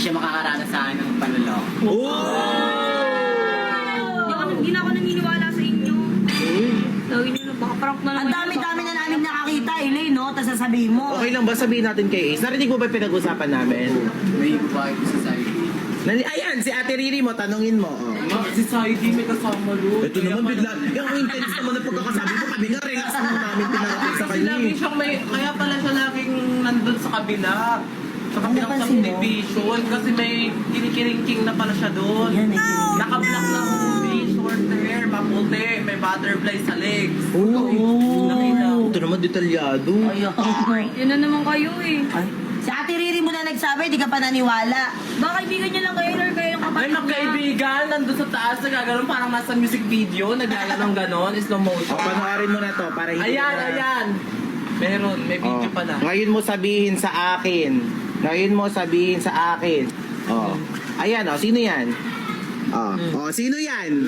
siya makakaranas sa akin ng panloloko. Hindi na ako naniniwala sa inyo. Lagi nyo na, baka prank na lang. Ang dami-dami na namin nakakita, Elaine, no? Tapos sasabihin mo. Okay lang ba sabihin natin kay Ace? Narinig mo ba yung pinag-usapan namin? May babae ko sa side. Ayan, si Ate Riri mo, tanungin mo. Si Saidi may kasama doon. Ito naman bigla, yung intense naman na pagkakasabi mo, kami nga relax mo namin pinarating sa kanya. Lagi siyang may, kaya pala siya laging nandun sa kabila. Sa kabilang napansin mo? subdivision. Kasi may kinikiringking na pala siya doon. Yan eh. Nakablock lang may short hair, maputi, may butterfly sa legs. Oo. Nakita. Ito naman detalyado. Yan na naman kayo eh. Ay, si Ate Riri mo na nagsabi, di ka pa naniwala. Baka kaibigan niya lang kayo or kayo yung May kapatid niya. magkaibigan, nandun sa taas, nagaganon parang nasa music video, naglalaro ng ganon, slow motion. O, panoorin mo na to para hindi Ayan, na... ayan. Meron, may video pala. Ngayon mo sabihin sa akin. Ngayon mo sabihin sa akin. Oh. Ayan, oh, sino yan? Oh, sino yan?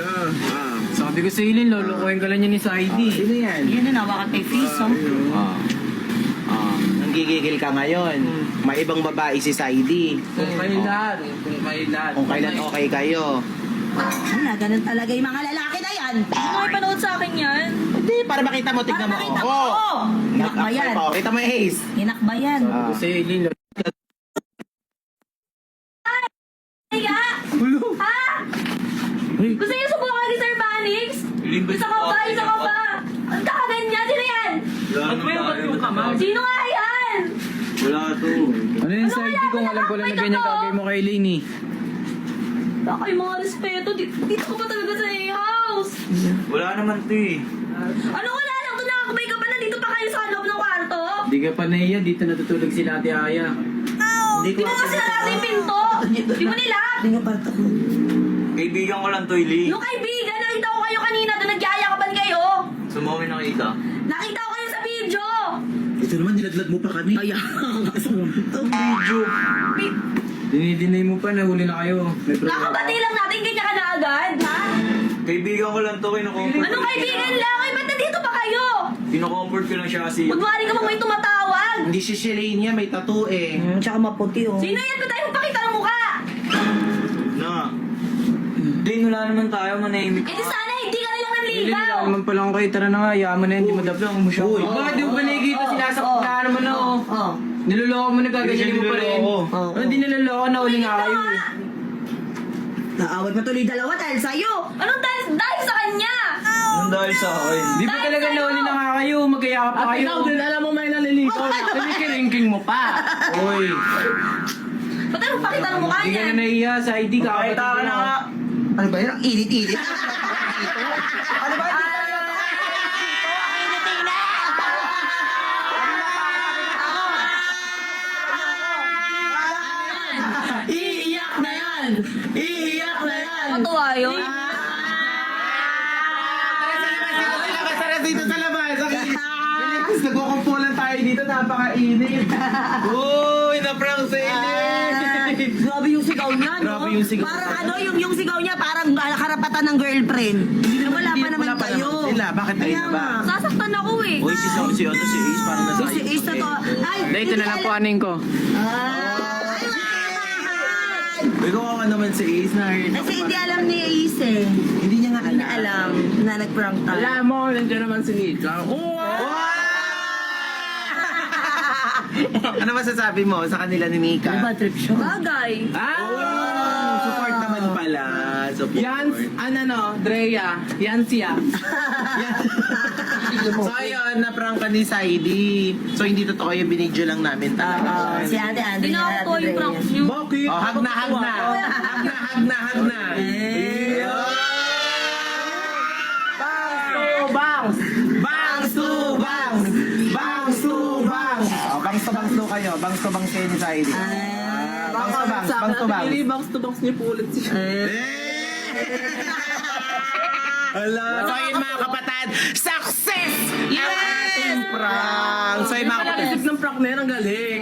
Sabi ko sa Ilin, lolokohin ka lang niya ni Saidi. Sino yan? Yan na, nawakan kay Face, oh. Nanggigigil ka ngayon. May ibang babae si Saidi. Kung kailan, kung kailan. Kung kailan okay kayo. Wala, ganun talaga yung mga lalaki na yan. Ano may panood sa akin yan? Hindi, para makita mo, tignan mo. Para makita mo. Oh. Oh. Hinakba yan. Oh, kita mo yung Ace. Hinakba yan. Ah. Sa Ilin, Higa! Ha? Gusto niyo subukan ni Sir Banix? Isa ka ba? Isa ka ba? Ang kakaganyan, sino yan? ba't mo yung kamay? Sino nga yan? Ano yung Saidi kung alam ko lang na ganyan gagawin mo kay Lainey? Baka yung mga respeto, dito ko pa talaga sa house. Wala naman to eh. Ano wala lang? Ito nakakabay ka pa na dito pa kayo sa loob ng kwarto? Hindi ka pa naiya, dito natutulog si Ate Aya. Hindi Di mo kasi narasa yung pinto? Di mo nila? Hindi nga parang ako. Kaibigan ko lang to, Ili. Yung kaibigan, nakita ko kayo kanina doon nagyayakapan kayo. Sumawin nakita. Nakita ko kayo sa video. Ito naman, nilaglag mo pa kami. Ayan. Ang video. Dinidinay mo pa, nahuli na kayo. May problema. Nakabati lang natin, ganyan ka na agad, ha? Kaibigan ko lang to, kinukomfort. Anong kaibigan lang? Ay, ba't nandito pa kayo? Kinukomfort ko lang siya kasi. Magwari ka bang may tumatawag? Hindi si Shelane niya, may tattoo eh. Tsaka maputi, oh. Sino yan? Ba't tayo magpakita ng mukha? Na. Hindi, wala naman tayo, manahimik Eh di sana, hindi ka nilang Ili, nanligaw. wala naman pala kayo. Tara na nga, yaman na yan, di mo dablang. Umusya ko. Uy. Bakit di mo ba nakikita sinasakot na naman na oh? Oh. Niloloko mo na gaganyan mo pa rin. Niloloko. Ano, di niloloko, nahuli nga kayo. eh. Naawat mo tuloy dalawa dahil sa'yo. Anong dahil sa kanya? Anong dahil sa akin? Di ba talaga nahuli na nga kayo? Magkayakap pa At kayo. ikaw din, alam mo may naliligaw na. Kinikiringking mo pa. Uy. Ba't tayo magpakita ng mukha Hindi ka niya? na nahiya sa ID ka. Pakita ka na nga. Ano ba yun? Ang init-init. Ano ba? Iiyak na yan! Iiyak na yan! Matuwa yun? Tara dito sa labas. Philippines, nagkukumpulan tayo dito. Napakainit. Uy, na-prank sa init. Grabe yung sigaw niya, no? Grabe yung sigaw. Parang ano, yung sigaw niya parang karapatan ng girlfriend. Hindi wala pa naman Wala pa kayo. naman sila. Bakit tayo Kaya na ba? nga. Sasaktan ako eh. Uy, si Ace parang nasa Si Ace na to. Ay, Dito na lang po aning ko. Uy, kawawa naman si Ace na Kasi hindi alam ni Ace eh. Hindi niya nga Hindi alam na nag-prank tayo. Alam mo, nandiyan naman si Nika. Ano masasabi mo sa kanila ni Mika? Ano ba trip siya? Bagay. Support naman pala. Support. Yan, Drea. Yan siya. So ayun, na-prank ka ni Saidi. So hindi totoo yung binidyo lang namin talaga. Si Ate Andre. Hindi na ako yung prank niyo. Bakit? Oh, hag na, hag na. Hag na, hag na, hag na. Bangs! Bangs to bangs! Bangs to bangs! Oh, bangs to bangs to kayo. Bangs to bangs kayo ni Saidi. Bangs to bangs, bangs to bangs. Bangs to bangs niyo po ulit siya. Hala. So ayun mga kapatid, success! Ang ating prank! So ayun mga kapatid. Isip ng prank na yan, ang galing.